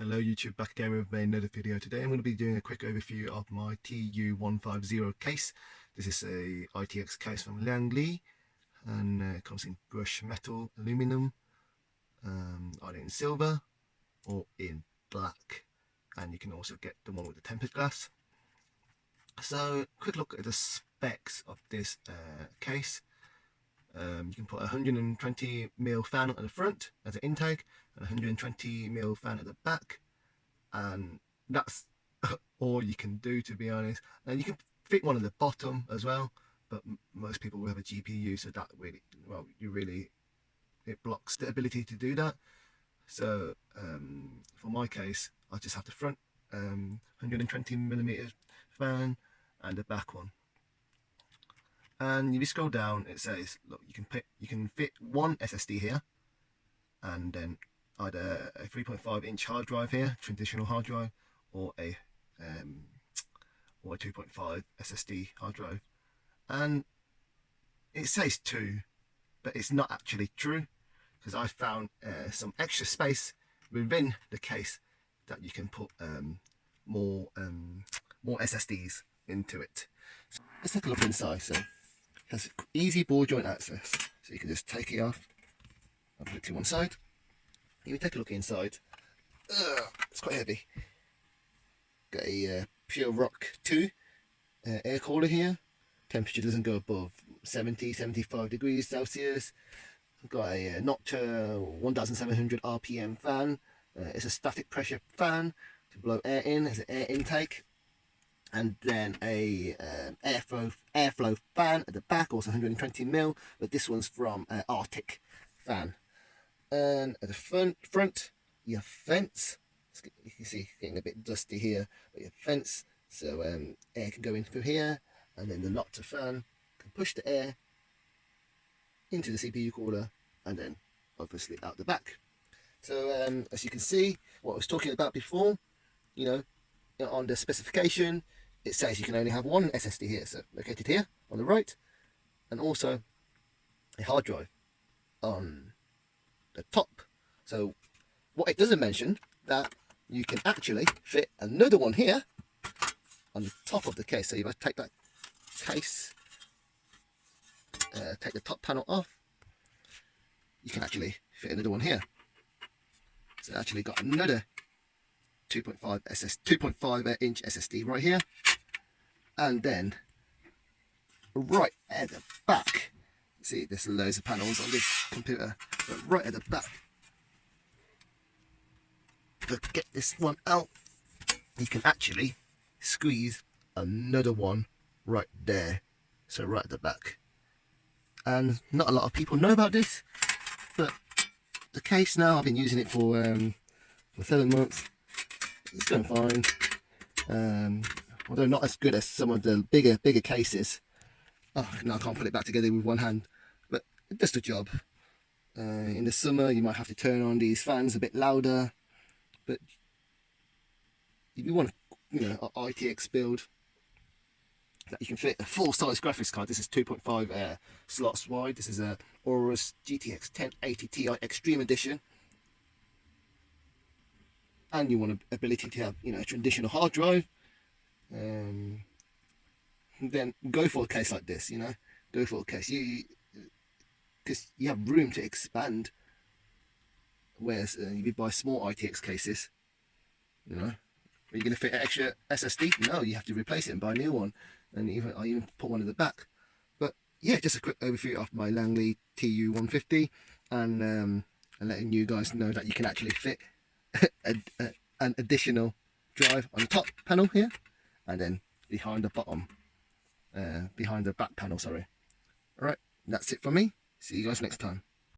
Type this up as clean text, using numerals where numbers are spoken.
Hello YouTube, back again with another video. Today I'm going to be doing a quick overview of my TU150 case. This is a ITX case from Lian Li, and it comes in brushed metal, aluminum, either in silver or in black, and you can also get the one with the tempered glass. So quick look at the specs of this case. You can put a 120mm fan at the front as an intake and a 120mm fan at the back, and that's all you can do, to be honest. And you can fit one at the bottom as well, but most people will have a GPU, so that really, well, it blocks the ability to do that. So for my case, I just have the front 120mm fan and the back one. And if you scroll down, it says, look, you can fit one SSD here, and then either a 3.5-inch hard drive here, traditional hard drive, or a 2.5 SSD hard drive. And it says 2, but it's not actually true, because I found some extra space within the case that you can put more SSDs into it. So let's take a look inside. So it has easy ball joint access, so you can just take it off and put it to one side. If you take a look inside, it's quite heavy. Got a Pure Rock 2 air cooler here. Temperature doesn't go above 70-75 degrees Celsius. I've got a Noctua 1700 RPM fan. It's a static pressure fan to blow air in as an air intake. And then a airflow fan at the back, also 120mm, but this one's from Arctic fan. And at the front you have fence. You can see it's getting a bit dusty here, but you have fence, so air can go in through here, and then the Noctua fan can push the air into the CPU cooler, and then obviously out the back. So as you can see, what I was talking about before, on the specification, it says you can only have one SSD here, so located here on the right, and also a hard drive on the top. So what it doesn't mention, that you can actually fit another one here on the top of the case. So if I take that case, take the top panel off, you can actually fit another one here. So I actually got another 2.5 inch SSD right here, and then right at the back, see, there's loads of panels on this computer, but right at the back, to get this one out, you can actually squeeze another one right there, so right at the back. And not a lot of people know about this, but the case now, I've been using it for 7 months. It's going fine, although not as good as some of the bigger cases. Oh, now I can't put it back together with one hand, but it does the job. In the summer, you might have to turn on these fans a bit louder, but if you want an ITX build that you can fit a full-size graphics card, this is 2.5 slots wide. This is a AORUS GTX 1080Ti Xtreme edition. And you want an ability to have, a traditional hard drive, then go for a case like this. Go for a case, because you have room to expand. Whereas if you buy small ITX cases, are you going to fit an extra SSD? No, you have to replace it and buy a new one. And I even put one in the back. But yeah, just a quick overview of my Lian Li TU150, and letting you guys know that you can actually fit an additional drive on the top panel here, and then behind the back panel, sorry. Alright, that's it from me. See you guys next time.